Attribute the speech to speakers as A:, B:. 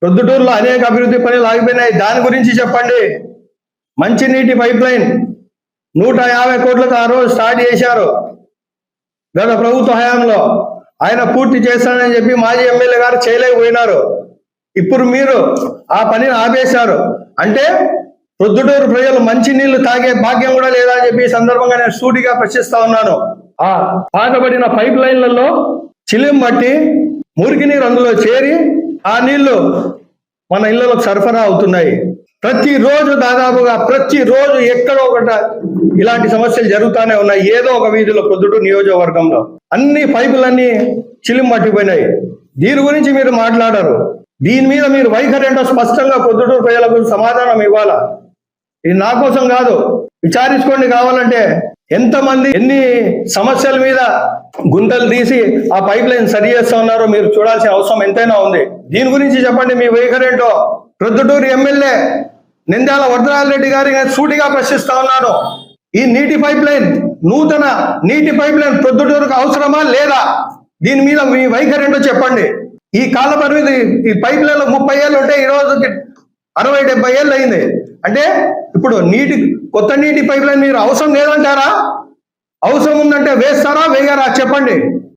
A: ప్రొద్దుటూరులో అనేక అభివృద్ధి పనులు ఆగిపోయినాయి, దాని గురించి చెప్పండి. మంచినీటి పైప్ లైన్ 150 కోట్లతో ఆ రోజు స్టార్ట్ చేశారు గత ప్రభుత్వ హయాంలో. ఆయన పూర్తి చేస్తానని చెప్పి మాజీ ఎమ్మెల్యే గారు చేయలేకపోయినారు. ఇప్పుడు మీరు ఆ పనిని ఆపేశారు. అంటే ప్రొద్దుటూరు ప్రజలు మంచినీళ్లు తాగే భాగ్యం కూడా లేదా అని చెప్పి ఈ సందర్భంగా నేను సూటిగా ప్రశ్నిస్తా ఉన్నాను. ఆ పాతబడిన పైప్ లైన్లలో చిలిం బట్టి మురికి నీరు అందులో చేరి ఆ నీళ్లు మన ఇళ్లకు సరఫరా అవుతున్నాయి. ప్రతిరోజు దాదాపుగా ప్రతిరోజు ఎక్కడో ఒకట ఇలాంటి సమస్యలు జరుగుతూనే ఉన్నాయి. ఏదో ఒక వీధిలో ప్రొద్దుటూరు నియోజకవర్గంలో అన్ని పైపులన్నీ చిలిం పట్టిపోయినాయి. దీని గురించి మీరు మాట్లాడరు. దీని మీద మీరు వైఖరి ఏంటో స్పష్టంగా ప్రొద్దుటూరు ప్రజలకు సమాధానం ఇవ్వాలా. ఇది నా కోసం కాదు, విచారించుకోండి. కావాలంటే ఎంతమంది ఎన్ని సమస్యల మీద గుంతలు తీసి ఆ పైప్ లైన్ సరి చేస్తా ఉన్నారో మీరు చూడాల్సిన అవసరం ఎంతైనా ఉంది. దీని గురించి చెప్పండి మీ వైఖరేంటో. ప్రొద్దుటూరు ఎమ్మెల్యే నింద్యాల వరదరాజ రెడ్డి గారిని సూటిగా ప్రశ్నిస్తా ఉన్నాను. ఈ నీటి పైప్ లైన్, నూతన నీటి పైప్ లైన్ ప్రొద్దుటూరుకు అవసరమా లేదా? దీని మీద మీ వైఖరేంటో చెప్పండి. ఈ కాల పరిమితి ఈ పైప్ లైన్ 30 ఏళ్ళు ఉంటే ఈ రోజుకి 60-70 ఏళ్ళు అయింది. అంటే ఇప్పుడు కొత్త నీటి పైప్ లైన్ మీరు అవసరం లేదంటారా? అవసరం ఉందంటే వేస్తారా వేయరా చెప్పండి.